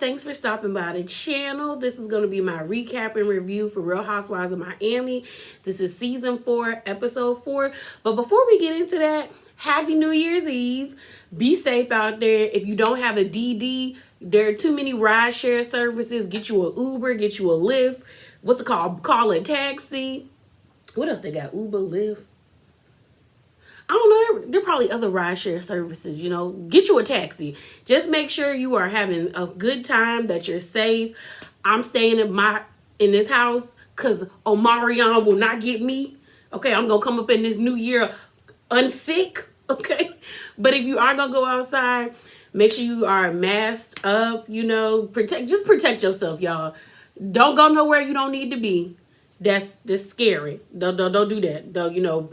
Thanks for stopping by the channel. This is going to be my recap and review for Real Housewives of Miami. This is season 4, episode 4. But before we get into that, happy New Year's Eve. Be safe out there. If you don't have a DD, there are too many rideshare services. Get you an Uber, get you a Lyft. What's it called? Call a taxi. What else they got? Uber, Lyft. I don't know. There are probably other rideshare services, you know. Get you a taxi. Just make sure you are having a good time, that you're safe. I'm staying in this house because Omarion will not get me. Okay, I'm going to come up in this new year unsick. Okay. But if you are going to go outside, make sure you are masked up, you know. Just protect yourself, y'all. Don't go nowhere you don't need to be. That's scary. Don't do that. Don't, you know.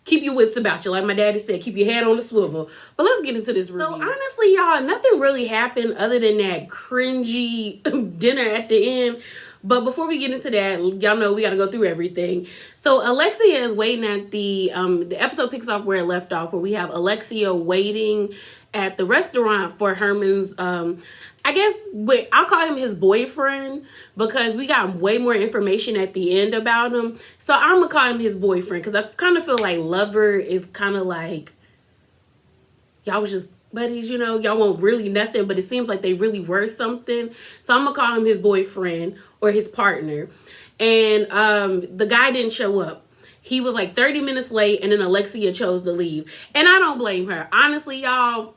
Keep your wits about you. Like my daddy said, keep your head on the swivel. But let's get into this review. So honestly, y'all, nothing really happened other than that cringy dinner at the end. But before we get into that, y'all know we got to go through everything. So Alexia is waiting at the episode picks off where it left off, where we have Alexia waiting at the restaurant for Herman's, I'll call him his boyfriend because we got way more information at the end about him. So I'm going to call him his boyfriend because I kind of feel like lover is kind of like, y'all was just buddies, you know, y'all want really nothing, but it seems like they really were something. So I'm going to call him his boyfriend or his partner. And the guy didn't show up. He was like 30 minutes late, and then Alexia chose to leave. And I don't blame her. Honestly, y'all,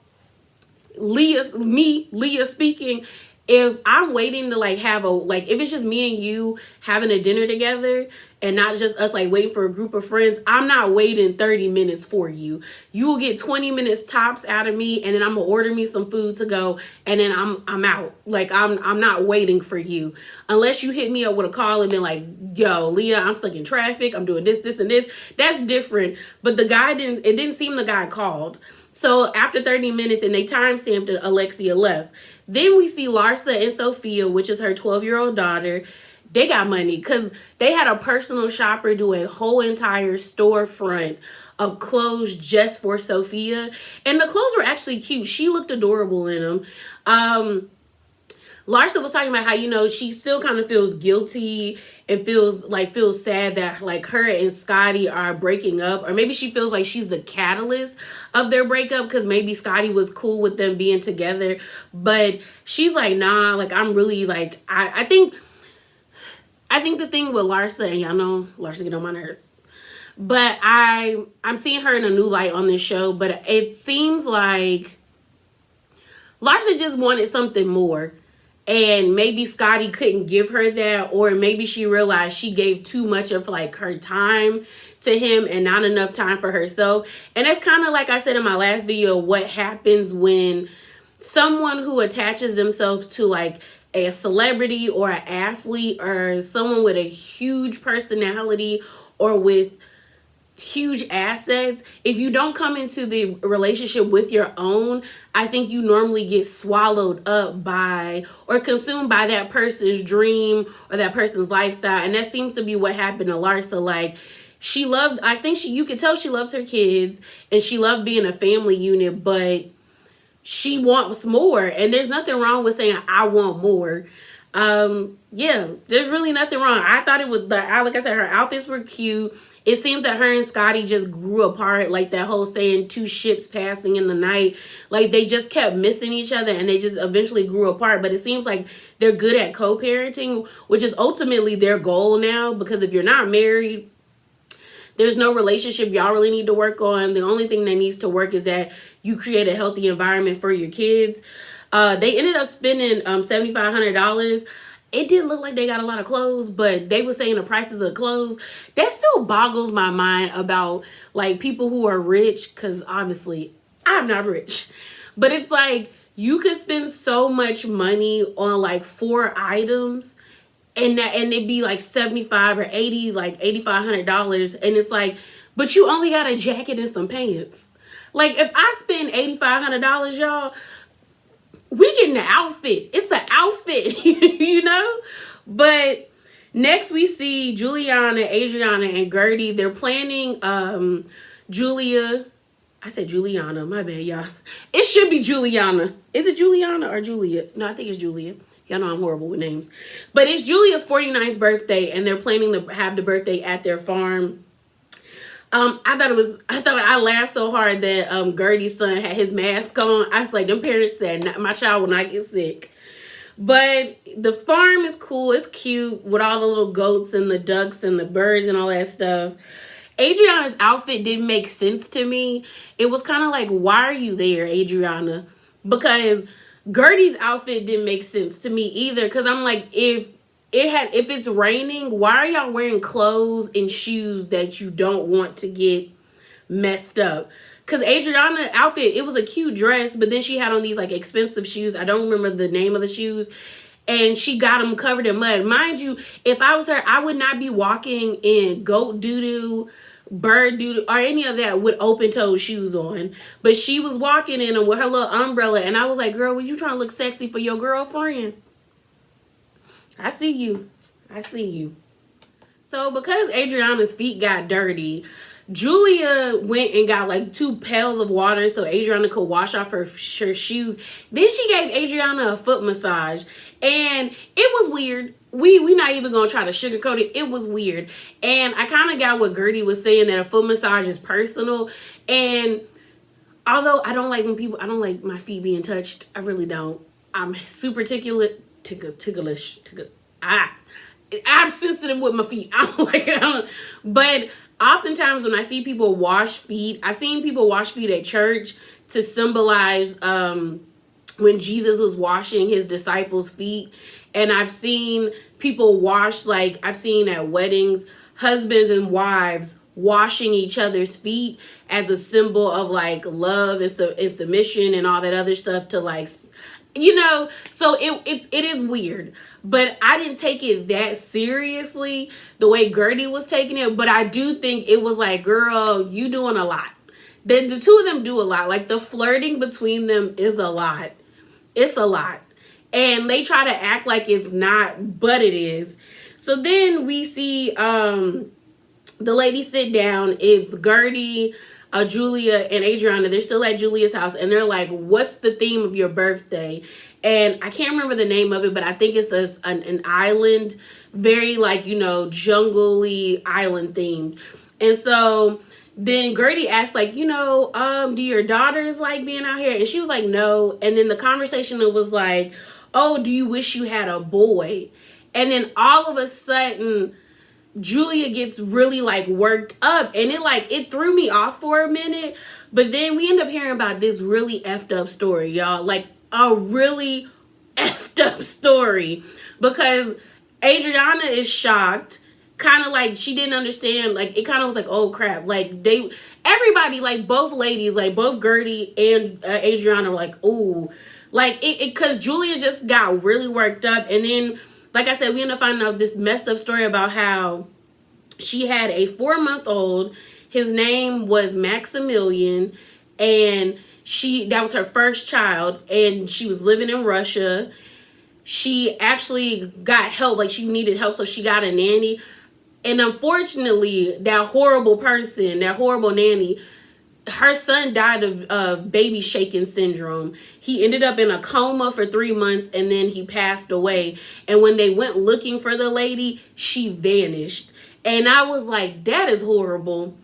Leah speaking, if I'm waiting to if it's just me and you having a dinner together and not just us like waiting for a group of friends, I'm not waiting 30 minutes for you. You will get 20 minutes tops out of me, and then I'm gonna order me some food to go, and then I'm out. Like I'm not waiting for you unless you hit me up with a call and be like, yo, Leah, I'm stuck in traffic, I'm doing this and this. That's different. But it didn't seem the guy called. So after 30 minutes, and they timestamped it, Alexia left. Then we see Larsa and Sophia, which is her 12-year-old daughter. They got money because they had a personal shopper do a whole entire storefront of clothes just for Sophia. And the clothes were actually cute. She looked adorable in them. Larsa was talking about how, you know, she still kind of feels guilty and feels sad that like her and Scotty are breaking up, or maybe she feels like she's the catalyst of their breakup because maybe Scotty was cool with them being together. But she's like, nah, like I'm really like, I think the thing with Larsa, and y'all know Larsa get on my nerves, but I'm seeing her in a new light on this show, but it seems like Larsa just wanted something more. And maybe Scotty couldn't give her that, or maybe she realized she gave too much of like her time to him and not enough time for herself. And that's kind of like I said in my last video, what happens when someone who attaches themselves to like a celebrity or an athlete or someone with a huge personality or with huge assets, if you don't come into the relationship with your own, I think you normally get swallowed up by or consumed by that person's dream or that person's lifestyle. And that seems to be what happened to Larsa. Like you could tell she loves her kids and she loved being a family unit, but she wants more. And there's nothing wrong with saying I want more. There's really nothing wrong. I thought it was like I said, her outfits were cute. It seems that her and Scotty just grew apart, like that whole saying, two ships passing in the night. Like they just kept missing each other and they just eventually grew apart. But it seems like they're good at co-parenting, which is ultimately their goal now. Because if you're not married, there's no relationship y'all really need to work on. The only thing that needs to work is that you create a healthy environment for your kids. They ended up spending $7,500. It did look like they got a lot of clothes, but they were saying the prices of the clothes. That still boggles my mind about like people who are rich, because obviously I'm not rich. But it's like you could spend so much money on like 4 items and it'd be like $75 or $80, like $8,500. And it's like, but you only got a jacket and some pants. Like if I spend $8,500, y'all, we getting an outfit. It's an outfit, you know? But next we see Juliana, Adriana, and Gertie. They're planning Julia. I said Juliana. My bad, y'all. It should be Juliana. Is it Juliana or Julia? No, I think it's Julia. Y'all know I'm horrible with names. But it's Julia's 49th birthday, and they're planning to have the birthday at their farm. I laughed so hard that Gertie's son had his mask on. I was like, them parents said, my child will not get sick. But the farm is cool. It's cute with all the little goats and the ducks and the birds and all that stuff. Adriana's outfit didn't make sense to me. It was kind of like, why are you there, Adriana? Because Gertie's outfit didn't make sense to me either. Because I'm like, if it's raining, why are y'all wearing clothes and shoes that you don't want to get messed up? Because Adriana's outfit, it was a cute dress, but then she had on these like expensive shoes. I don't remember the name of the shoes. And she got them covered in mud. Mind you, if I was her, I would not be walking in goat doo-doo, bird doo-doo, or any of that with open-toed shoes on. But she was walking in them with her little umbrella. And I was like, girl, were you trying to look sexy for your girlfriend? I see you. I see you. So because Adriana's feet got dirty, Julia went and got like 2 pails of water so Adriana could wash off her shoes. Then she gave Adriana a foot massage. And it was weird. We not even going to try to sugarcoat it. It was weird. And I kind of got what Gertie was saying, that a foot massage is personal. And although I don't like my feet being touched. I really don't. I'm super ticklish. I'm sensitive with my feet. But oftentimes when I see people wash feet, I've seen people wash feet at church to symbolize when Jesus was washing his disciples' feet. And I've seen people wash, like I've seen at weddings, husbands and wives washing each other's feet as a symbol of like love and submission and all that other stuff to like, so it is weird. But I didn't take it that seriously the way Gertie was taking it. But I do think it was like, girl, you doing a lot. The two of them do a lot. Like the flirting between them is a lot. It's a lot. And they try to act like it's not, but it is. So then we see the ladies sit down. It's Gertie, Julia, and Adriana. They're still at Julia's house. And they're like, what's the theme of your birthday? And I can't remember the name of it, but I think it's an island. Very like, jungle-y island themed. And so then Gertie asked, like, do your daughters like being out here? And she was like, no. And then the conversation was like, oh, do you wish you had a boy? And then all of a sudden, Julia gets really like worked up. And it threw me off for a minute. But then we end up hearing about this really effed up story, y'all. Like a really effed up story. Because Adriana is shocked. Kind of like she didn't understand, like it kind of was like, oh crap, like everybody, like both ladies, like both Gertie and Adriana were like, ooh, like it because Julia just got really worked up. And then like I said, we ended up finding out this messed up story about how she had a 4-month-old. His name was Maximilian, and that was her first child, and she was living in Russia. She actually got help, like she needed help, so she got a nanny. And unfortunately, that horrible nanny, her son died of baby shaking syndrome. He ended up in a coma for 3 months, and then he passed away. And when they went looking for the lady, she vanished. And I was like, that is horrible.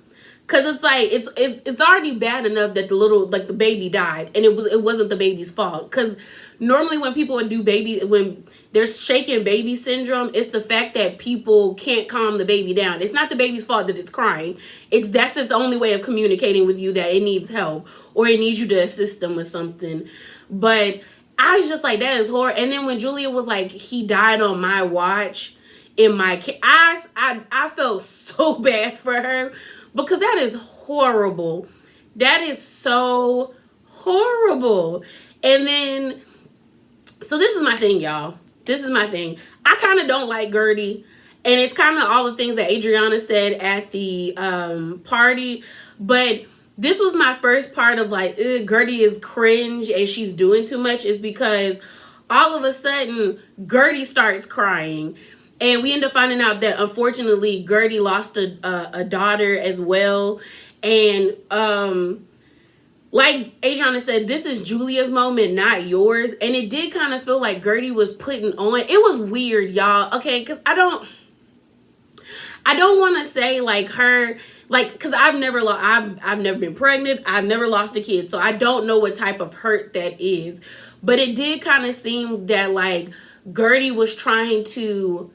Cause it's like it's already bad enough that the baby died, and it wasn't the baby's fault. Cause normally when people when there's shaken baby syndrome, it's the fact that people can't calm the baby down. It's not the baby's fault that it's crying. That's its only way of communicating with you that it needs help or it needs you to assist them with something. But I was just like, that is horrible. And then when Julia was like, he died on my watch, I felt so bad for her. Because that is horrible. That is so horrible. And then, so this is my thing, y'all. This is my thing. I kind of don't like Gertie. And it's kind of all the things that Adriana said at the party. But this was my first part of like, Gertie is cringe and she's doing too much. Is because all of a sudden, Gertie starts crying. And we end up finding out that, unfortunately, Gertie lost a daughter as well. And like Adriana said, this is Julia's moment, not yours. And it did kind of feel like Gertie was putting on. It was weird, y'all. Okay, because I don't want to say like her, like, because I've never been pregnant. I've never lost a kid, so I don't know what type of hurt that is. But it did kind of seem that like Gertie was trying to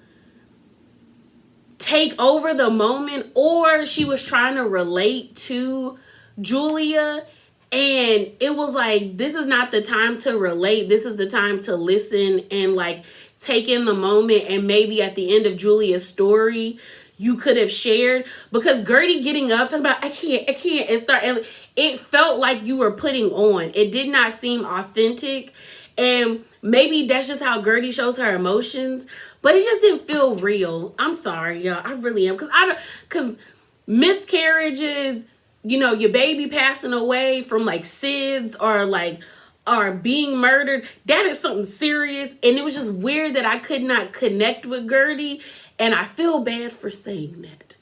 take over the moment, or she was trying to relate to Julia. And it was like, this is not the time to relate. This is the time to listen and like take in the moment. And maybe at the end of Julia's story, you could have shared, because Gertie getting up, talking about, I can't, and it felt like you were putting on. It did not seem authentic. And maybe that's just how Gertie shows her emotions, but it just didn't feel real. I'm sorry, y'all. I really am. Because miscarriages, you know, your baby passing away from like SIDS or being murdered, that is something serious. And it was just weird that I could not connect with Gertie. And I feel bad for saying that,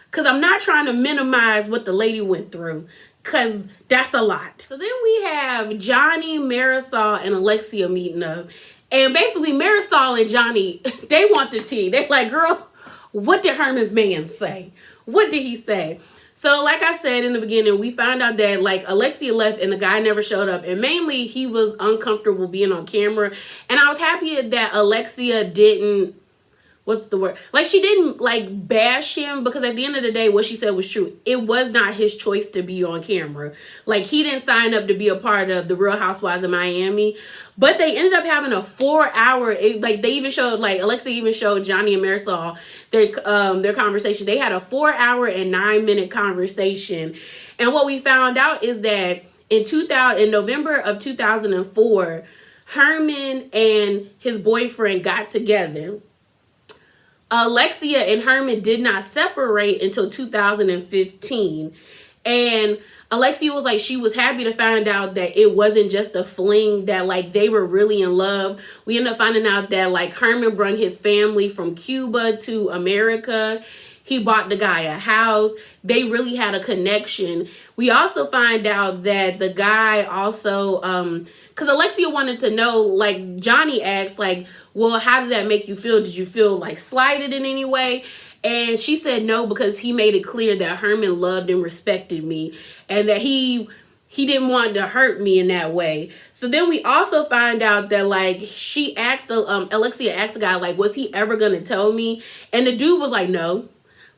because I'm not trying to minimize what the lady went through, because that's a lot. So then we have Johnny, Marisol, and Alexia meeting up. And basically Marisol and Johnny, they want the tea. They're like, girl, what did Herman's man say? What did he say? So like I said in the beginning, we found out that like Alexia left and the guy never showed up. And mainly he was uncomfortable being on camera. And I was happy that Alexia didn't, what's the word? Like, she didn't like bash him, because at the end of the day, what she said was true. It was not his choice to be on camera. Like, he didn't sign up to be a part of the Real Housewives of Miami. But they ended up having a 4-hour, like they even showed, like Alexia even showed Johnny and Marisol their conversation. They had a 4-hour and 9-minute conversation. And what we found out is that in November of 2004, Herman and his boyfriend got together. Alexia and Herman did not separate until 2015. And Alexia was like, she was happy to find out that it wasn't just a fling, that like they were really in love. We ended up finding out that like Herman brought his family from Cuba to America. He bought the guy a house. They really had a connection. We also find out that the guy also, because Alexia wanted to know, like Johnny asked, like, well, how did that make you feel? Did you feel like slighted in any way? And she said no, because he made it clear that Herman loved and respected me, and that he didn't want to hurt me in that way. So then we also find out that like she asked, Alexia asked the guy, like, was he ever going to tell me? And the dude was like, no.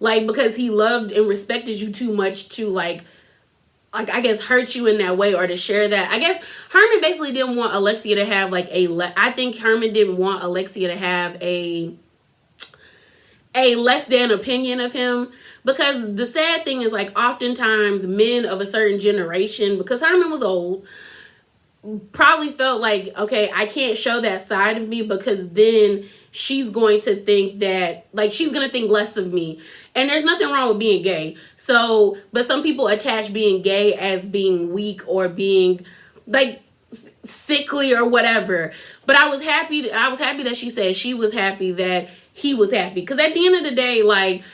Like, because he loved and respected you too much to like I guess hurt you in that way, or to share that. I guess Herman basically didn't want Alexia to have like I think Herman didn't want Alexia to have a less than opinion of him, because the sad thing is like oftentimes men of a certain generation, because Herman was old, probably felt like, okay, I can't show that side of me, because then she's going to think that, like, she's going to think less of me. And there's nothing wrong with being gay. So, but some people attach being gay as being weak or being like sickly or whatever. But I was happy that she said she was happy that he was happy. Because at the end of the day, like,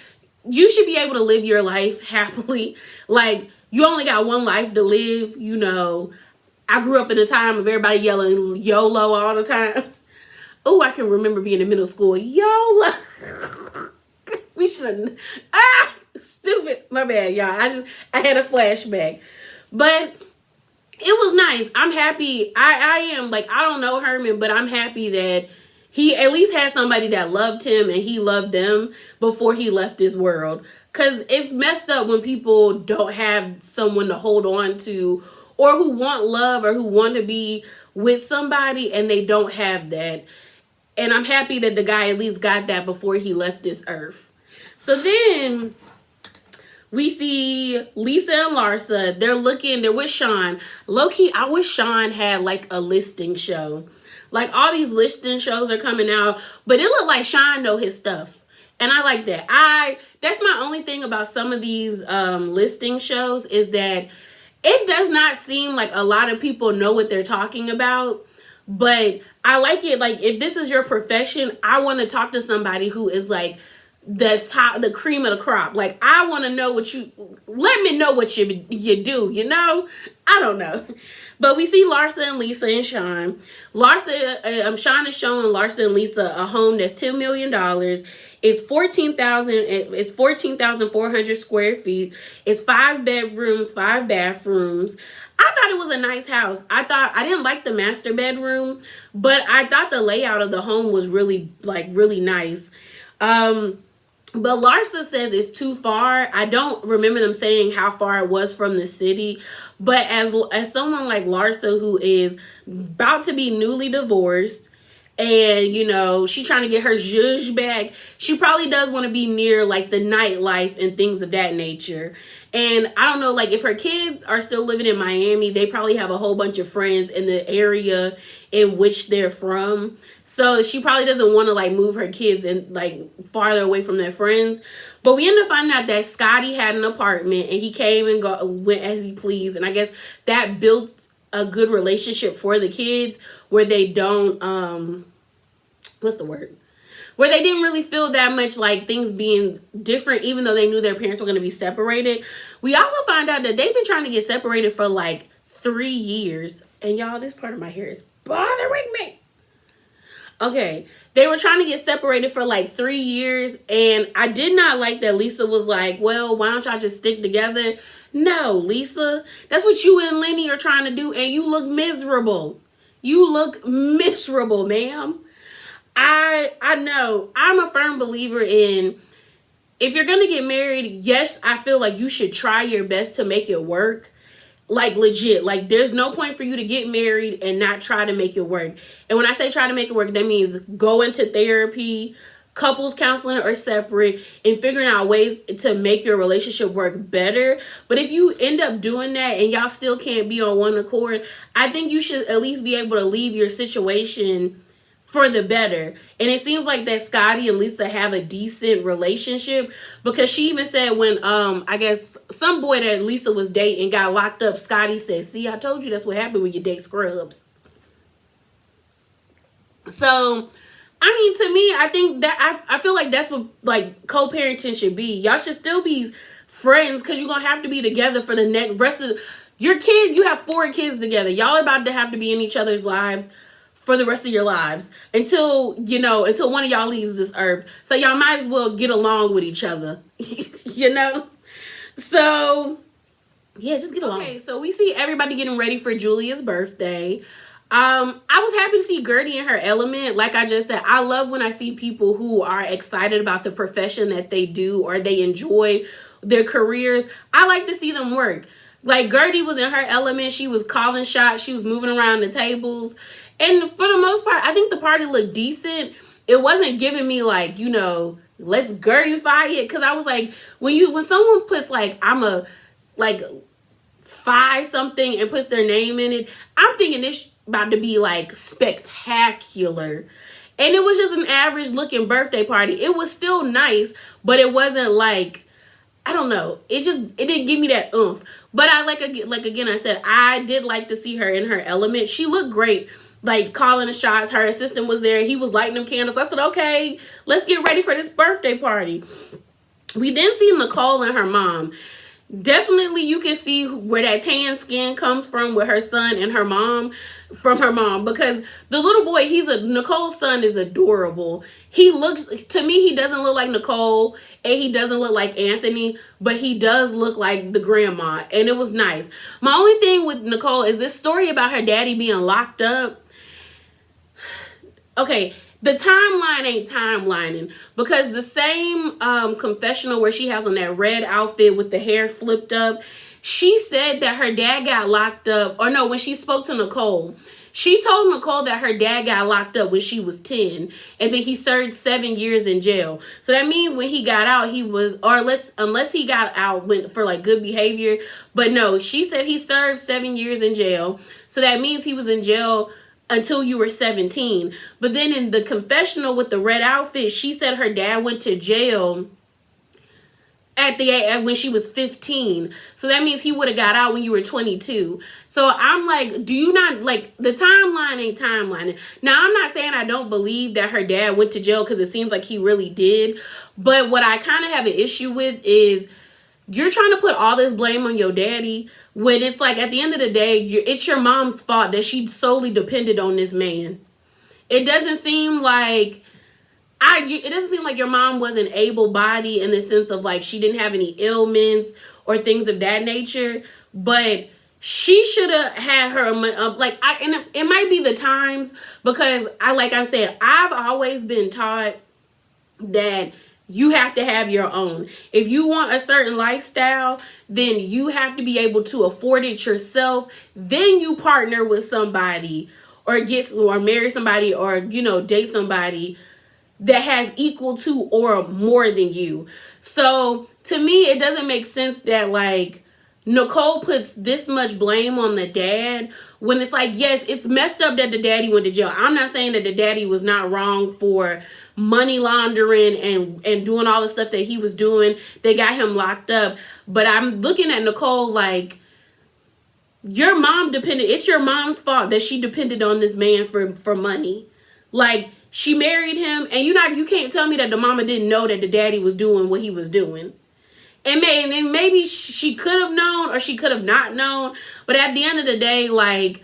you should be able to live your life happily. Like, you only got one life to live, you know. I grew up in a time of everybody yelling YOLO all the time. Oh, I can remember being in middle school. YOLO. We should have. Stupid. My bad, y'all. I had a flashback. But it was nice. I'm happy. I am, like, I don't know Herman, but I'm happy that he at least had somebody that loved him and he loved them before he left this world. Because it's messed up when people don't have someone to hold on to, or who want love, or who want to be with somebody and they don't have that. And I'm happy that the guy at least got that before he left this earth. So then we see Lisa and Larsa. They're with Sean. Low-key, I wish Sean had like a listing show. Like, all these listing shows are coming out, but it looked like Sean know his stuff. And I like that. That's my only thing about some of these listing shows, is that it does not seem like a lot of people know what they're talking about. But I like it. Like, if this is your profession, I want to talk to somebody who is like the cream of the crop. Like, I want to know let me know what you do, you know? I don't know. But we see Larsa and Lisa and Sean. Sean is showing Larsa and Lisa a home that's $10 million. It's 14,400 square feet. It's 5 bedrooms, 5 bathrooms. I thought it was a nice house. I didn't like the master bedroom, but I thought the layout of the home was really nice. But Larsa says it's too far. I don't remember them saying how far it was from the city. But as someone like Larsa, who is about to be newly divorced, and, you know, she trying to get her zhuzh back, she probably does want to be near, like, the nightlife and things of that nature. And I don't know, like, if her kids are still living in Miami, they probably have a whole bunch of friends in the area in which they're from. So she probably doesn't want to, like, move her kids and, like, farther away from their friends. But we ended up finding out that Scotty had an apartment, and he came and went as he pleased. And I guess that built a good relationship for the kids, where they don't what's the word, where they didn't really feel that much like things being different, even though they knew their parents were going to be separated. We also find out that they've been trying to get separated for like 3 years. And y'all, this part of my hair is bothering me. Okay, they were trying to get separated for like 3 years, and I did not like that Lisa was like, well, why don't y'all just stick together? No, Lisa, that's what you and Lenny are trying to do, and you look miserable. You look miserable, ma'am. I know. I'm a firm believer in, if you're going to get married, yes, I feel like you should try your best to make it work. Like, legit. Like, there's no point for you to get married and not try to make it work. And when I say try to make it work, that means go into therapy, couples counseling or separate, and figuring out ways to make your relationship work better. But if you end up doing that and y'all still can't be on one accord, I think you should at least be able to leave your situation for the better. And it seems like that Scotty and Lisa have a decent relationship, because she even said when I guess some boy that Lisa was dating got locked up, Scotty said, see, I told you that's what happened when you date scrubs. So I mean, to me, I think that I feel like that's what like co-parenting should be. Y'all should still be friends, because you're gonna have to be together for the rest of your kid. You have 4 kids together. Y'all are about to have to be in each other's lives for the rest of your lives until one of y'all leaves this earth. So y'all might as well get along with each other, you know? So yeah, just get along. Okay, so we see everybody getting ready for Julia's birthday. I was happy to see Gertie in her element. Like I just said, I love when I see people who are excited about the profession that they do, or they enjoy their careers. I like to see them work. Like, Gertie was in her element. She was calling shots. She was moving around the tables. And for the most part, I think the party looked decent. It wasn't giving me like, let's Gertie-fy it. Because I was like, when someone puts like, I'm a like Phi something and puts their name in it, I'm thinking this about to be like spectacular. And it was just an average looking birthday party. It was still nice, but it wasn't like, I don't know. It didn't give me that oomph. But I like again, I said, I did like to see her in her element. She looked great, like calling the shots. Her assistant was there. He was lighting them candles. I said, okay, let's get ready for this birthday party. We then see Nicole and her mom. Definitely you can see where that tan skin comes from with her son and her mom, from her mom, because the little boy, Nicole's son is adorable. He looks, to me, he doesn't look like Nicole and he doesn't look like Anthony, but he does look like the grandma, and it was nice. My only thing with Nicole is this story about her daddy being locked up. Okay, the timeline ain't timelining, because the same confessional where she has on that red outfit with the hair flipped up, she said that her dad got locked up, or no, when she spoke to Nicole, she told Nicole that her dad got locked up when she was 10, and that he served 7 years in jail. So that means when he got out, he was, unless he got out for like good behavior, but no, she said he served 7 years in jail. So that means he was in jail until you were 17. But then in the confessional with the red outfit, she said her dad went to jail when she was 15. So that means he would have got out when you were 22. So I'm like, do you not, like, the timeline ain't timelining. Now, I'm not saying I don't believe that her dad went to jail, because it seems like he really did. But what I kind of have an issue with is you're trying to put all this blame on your daddy when it's like, at the end of the day, it's your mom's fault that she solely depended on this man. It doesn't seem like it doesn't seem like your mom wasn't able-bodied in the sense of, like, she didn't have any ailments or things of that nature, but she should have had her, like, and it might be the times, because like I said, I've always been taught that you have to have your own. If you want a certain lifestyle, then you have to be able to afford it yourself. Then you partner with somebody or marry somebody, or, date somebody that has equal to or more than you. So to me, it doesn't make sense that, like, Nicole puts this much blame on the dad when it's like, yes, it's messed up that the daddy went to jail. I'm not saying that the daddy was not wrong for money laundering and doing all the stuff that he was doing. They got him locked up. But I'm looking at Nicole like, your mom it's your mom's fault that she depended on this man for money. Like, she married him, and you can't tell me that the mama didn't know that the daddy was doing what he was doing. And maybe she could have known, or she could have not known. But at the end of the day, like,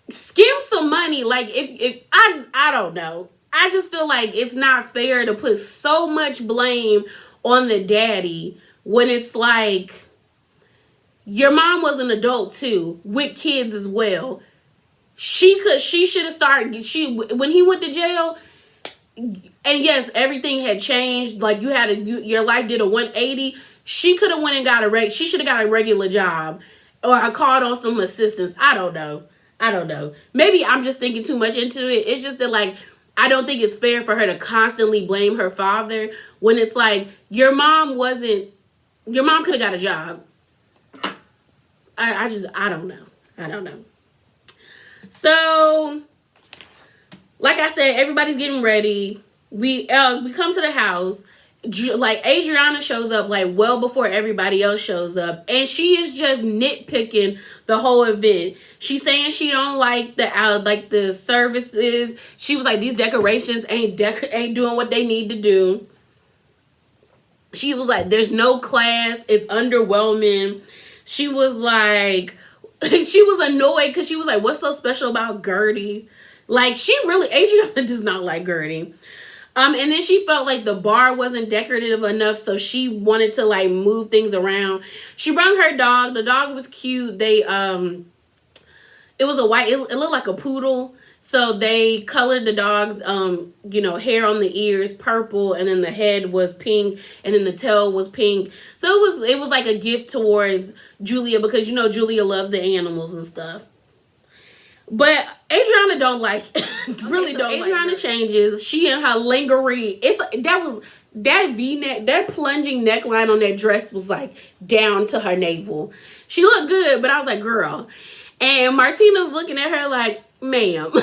skim some money. Like, if I don't know. I just feel like it's not fair to put so much blame on the daddy when it's like, your mom was an adult too, with kids as well. She should have started, when he went to jail, and yes, everything had changed. Like, your life did a 180. She could have went and she should have got a regular job, or I called on some assistance. I don't know. Maybe I'm just thinking too much into it. It's just that, like, I don't think it's fair for her to constantly blame her father when it's like, your mom could have got a job. I don't know. So, like I said, everybody's getting ready. We come to the house. Like, Adriana shows up, like, well before everybody else shows up, and she is just nitpicking the whole event. She's saying she don't like the services. She was like, these decorations ain't doing what they need to do. She was like, there's no class. It's underwhelming. She was like, she was annoyed because she was like, what's so special about Gertie? Like, Adriana does not like Gertie. And then she felt like the bar wasn't decorative enough, so she wanted to, like, move things around. She brought her dog. The dog was cute. It was it looked like a poodle. So they colored the dog's, hair on the ears purple, and then the head was pink, and then the tail was pink. So it was like a gift towards Julia, because, Julia loves the animals and stuff. But Adriana don't like, really don't like. Adriana changes. She in her lingerie. That V-neck, that plunging neckline on that dress was, like, down to her navel. She looked good, but I was like, girl. And Martina's looking at her like, ma'am.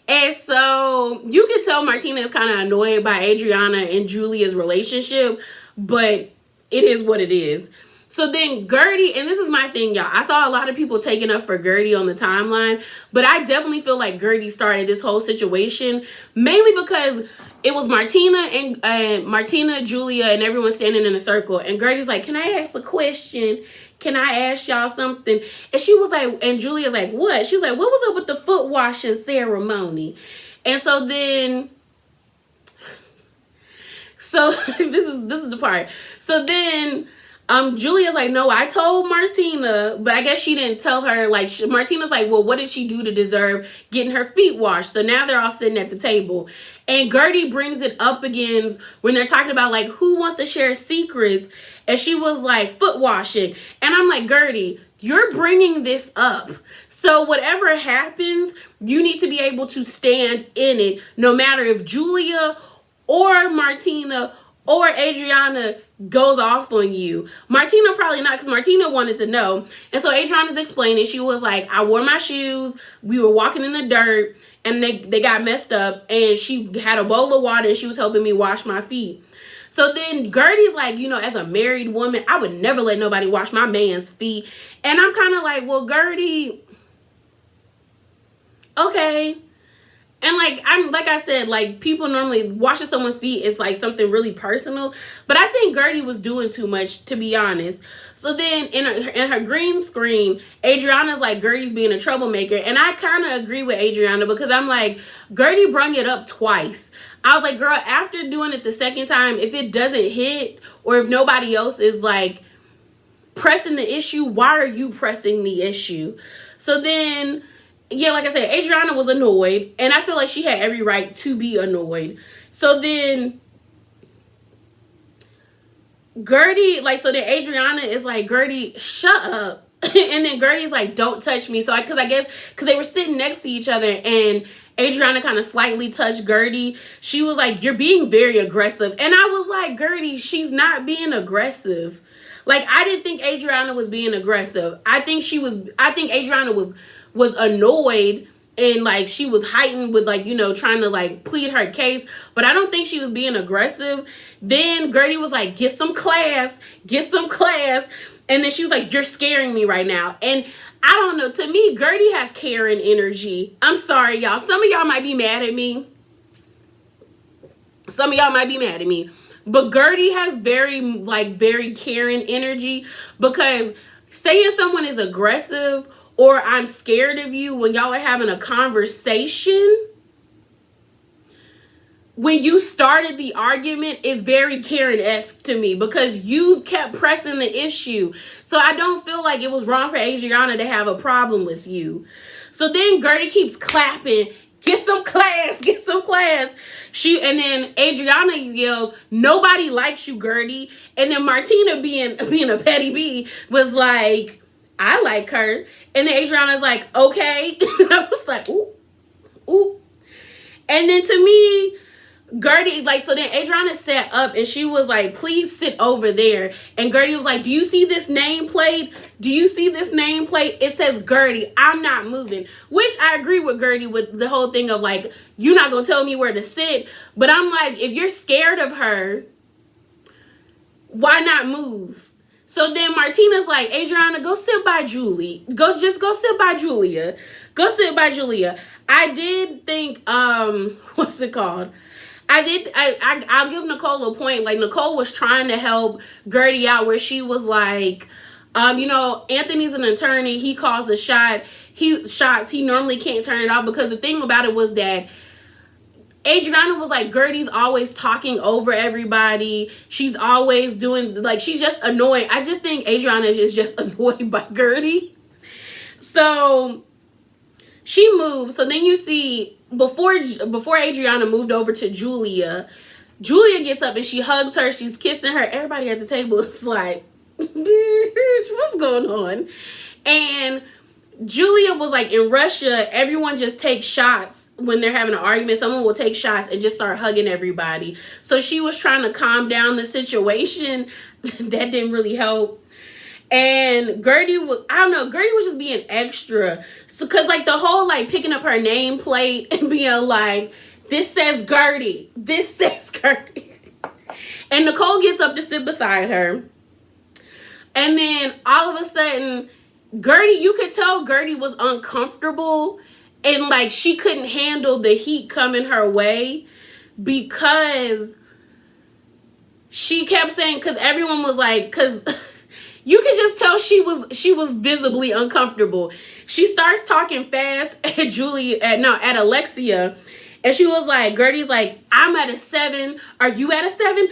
And so you can tell Martina is kind of annoyed by Adriana and Julia's relationship, but it is what it is. So then Gertie, and this is my thing, y'all. I saw a lot of people taking up for Gertie on the timeline, but I definitely feel like Gertie started this whole situation, mainly because it was Martina and Martina, Julia, and everyone standing in a circle. And Gertie's like, can I ask a question? Can I ask y'all something? And she was like, and Julia's like, what? She was like, what was up with the foot washing ceremony? And so then, this is the part. So then, Julia's like, no, I told Martina, but I guess she didn't tell her. Like, Martina's like, well, what did she do to deserve getting her feet washed? So now they're all sitting at the table. And Gertie brings it up again when they're talking about, like, who wants to share secrets? And she was like, foot washing. And I'm like, Gertie, you're bringing this up. So whatever happens, you need to be able to stand in it, no matter if Julia or Martina or Adriana goes off on you. Martina probably not, because Martina wanted to know. And so Adriana's explaining. She was like, I wore my shoes. We were walking in the dirt, and they got messed up. And she had a bowl of water, and she was helping me wash my feet. So then Gertie's like, as a married woman, I would never let nobody wash my man's feet. And I'm kind of like, well, Gertie, okay. And like I said, like people normally washing someone's feet is like something really personal, but I think Gertie was doing too much, to be honest. So then in her green screen, Adriana's like, Gertie's being a troublemaker, and I kind of agree with Adriana because I'm like, Gertie brung it up twice. I was like, girl, after doing it the second time, if it doesn't hit or if nobody else is like pressing the issue, why are you pressing the issue? So then, yeah, like I said, Adriana was annoyed, and I feel like she had every right to be annoyed. So then Gertie, so then Adriana is like, Gertie, shut up. And then Gertie's like, don't touch me. So because they were sitting next to each other, and Adriana kind of slightly touched Gertie. She was like, you're being very aggressive. And I was like, Gertie, she's not being aggressive. Like, I didn't think Adriana was being aggressive. I think Adriana was annoyed, and like she was heightened with trying to like plead her case, but I don't think she was being aggressive. Then Gertie was like, get some class. And then she was like, you're scaring me right now. And I don't know, to me, Gertie has Karen energy. I'm sorry, y'all. Some of y'all might be mad at me. But Gertie has very Karen energy, because saying someone is aggressive or I'm scared of you when y'all are having a conversation, when you started the argument, is very Karen-esque to me, because you kept pressing the issue. So I don't feel like it was wrong for Adriana to have a problem with you. So then Gertie keeps clapping, get some class. And then Adriana yells, nobody likes you, Gertie. And then Martina, being a petty bee, was like, I like her. And then Adriana's like, okay. And I was like, ooh. And then to me, Gertie, so then Adriana sat up and she was like, please sit over there. And Gertie was like, do you see this nameplate? It says Gertie. I'm not moving. Which I agree with Gertie with the whole thing of like, you're not going to tell me where to sit. But I'm like, if you're scared of her, why not move? So then Martina's like, Adriana, go sit by Julie. Go sit by Julia. I did think, what's it called? I'll give Nicole a point. Like, Nicole was trying to help Gertie out, where she was like, Anthony's an attorney. He calls the shots. He normally can't turn it off, because the thing about it was that Adriana was like, Gertie's always talking over everybody. She's always doing, she's just annoying. I just think Adriana is just annoyed by Gertie. So she moves. So then you see, before Adriana moved over to Julia gets up and she hugs her. She's kissing her. Everybody at the table is like, what's going on? And Julia was like, in Russia, everyone just takes shots when they're having an argument. Someone will take shots and just start hugging everybody. So she was trying to calm down the situation. That didn't really help. And Gertie was just being extra. So, cause the whole picking up her nameplate and being like, this says Gertie. And Nicole gets up to sit beside her. And then all of a sudden, Gertie, you could tell Gertie was uncomfortable, and she couldn't handle the heat coming her way, because she kept saying, because everyone was like, because you could just tell she was visibly uncomfortable. She starts talking fast at Alexia. And she was like, Gertie's like, I'm at a 7. Are you at a 7?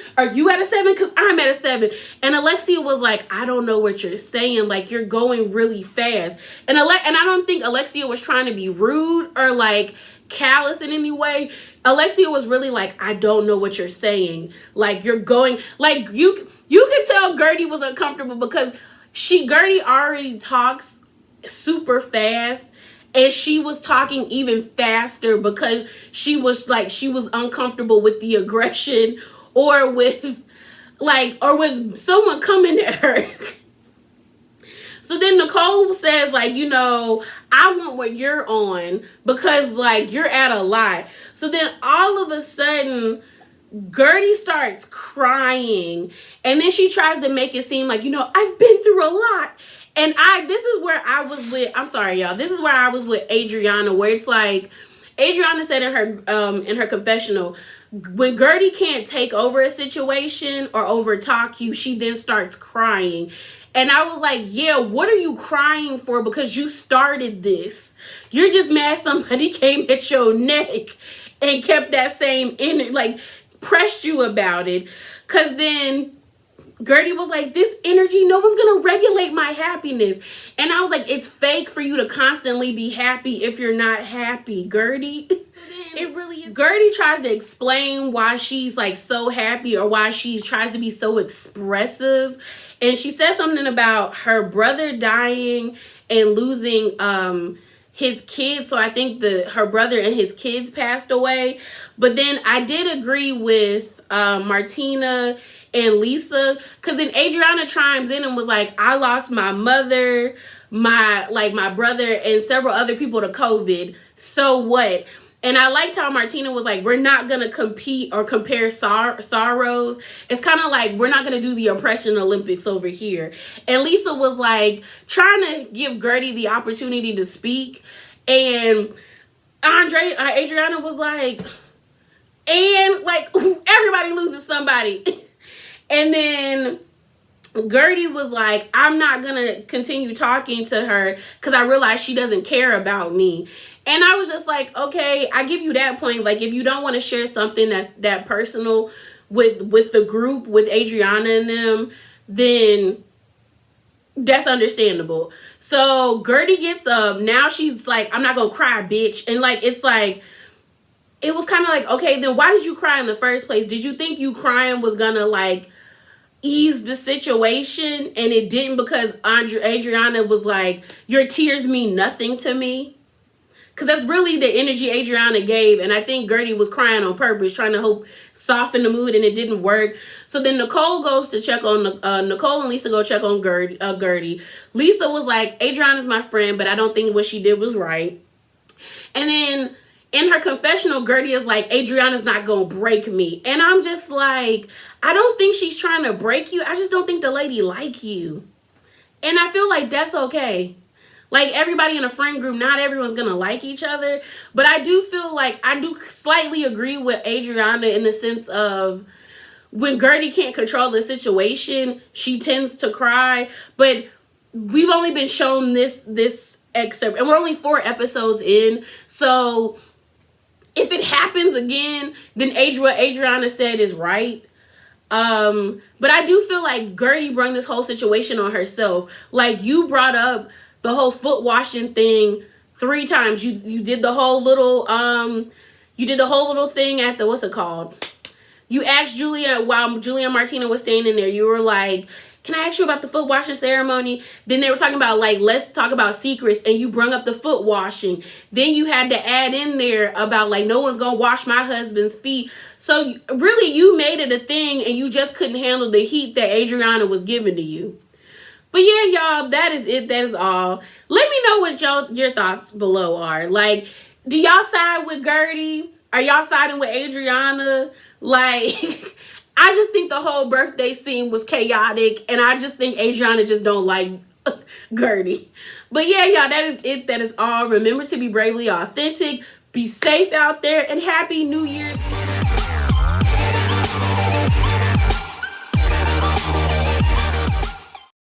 Because I'm at a 7. And Alexia was like, I don't know what you're saying. You're going really fast. And I don't think Alexia was trying to be rude or callous in any way. Alexia was really like, I don't know what you're saying. You're going, you could tell Gertie was uncomfortable, because Gertie already talks super fast. And she was talking even faster because she was uncomfortable with the aggression, or with someone coming at her. So then Nicole says, I want what you're on, because you're at a lot. So then all of a sudden, Gertie starts crying, and then she tries to make it seem like, I've been through a lot. And this is where I was with, I'm sorry, y'all. This is where I was with Adriana, where it's like, Adriana said in her confessional, when Gertie can't take over a situation or over talk you, she then starts crying. And I was like, yeah, what are you crying for? Because you started this. You're just mad somebody came at your neck and kept that same energy, like pressed you about it. Because then Gertie was like, this energy, no one's going to regulate my happiness. And I was like, it's fake for you to constantly be happy if you're not happy, Gertie. It really is. Gertie tries to explain why she's like so happy, or why she tries to be so expressive. And she says something about her brother dying and losing his kids. So I think her brother and his kids passed away. But then I did agree with Martina and Lisa, because then Adriana chimes in and was like, I lost my mother, my brother, and several other people to COVID. So what? And I liked how Martina was like, we're not going to compete or compare sorrows. It's kind of like, we're not going to do the oppression Olympics over here. And Lisa was like, trying to give Gertie the opportunity to speak. And Adriana was like, and like, everybody loses somebody. And then Gertie was like, I'm not going to continue talking to her because I realize she doesn't care about me. And I was just like, okay, I give you that point. Like, if you don't want to share something that's that personal with the group, with Adriana and them, then that's understandable. So Gertie gets up. Now she's like, I'm not going to cry, bitch. And like, it's like, it was kind of like, okay, then why did you cry in the first place? Did you think you crying was going to like ease the situation? And it didn't, because Adriana was like, your tears mean nothing to me. Because that's really the energy Adriana gave. And I think Gertie was crying on purpose, trying to soften the mood, and it didn't work. So then Nicole goes to check on, Nicole and Lisa go check on Gertie. Lisa was like, Adriana's my friend, but I don't think what she did was right. And then in her confessional, Gertie is like, Adriana's not going to break me. And I'm just like, I don't think she's trying to break you. I just don't think the lady like you. And I feel like that's okay. Like, everybody in a friend group, not everyone's going to like each other. But I do feel like I do slightly agree with Adriana in the sense of when Gertie can't control the situation, she tends to cry. But we've only been shown this excerpt, and we're only 4 episodes in. So if it happens again, then what Adriana said is right. But I do feel like Gertie brought this whole situation on herself. Like, you brought up the whole foot washing thing 3 times. You did the whole little thing at the, what's it called? You asked Julia, while Julia and Martina was standing there, you were like, can I ask you about the foot washing ceremony? Then they were talking about, like, let's talk about secrets, and you brung up the foot washing. Then you had to add in there about, like, no one's gonna wash my husband's feet. So really, you made it a thing, and you just couldn't handle the heat that Adriana was giving to you. But yeah, y'all, that is it. That is all. Let me know what your thoughts below are. Like, do y'all side with Gertie? Are y'all siding with Adriana? Like, I just think the whole birthday scene was chaotic, and I just think Adriana just don't like Gertie. But yeah, y'all, that is it. That is all. Remember to be bravely authentic. Be safe out there, and Happy New Year's.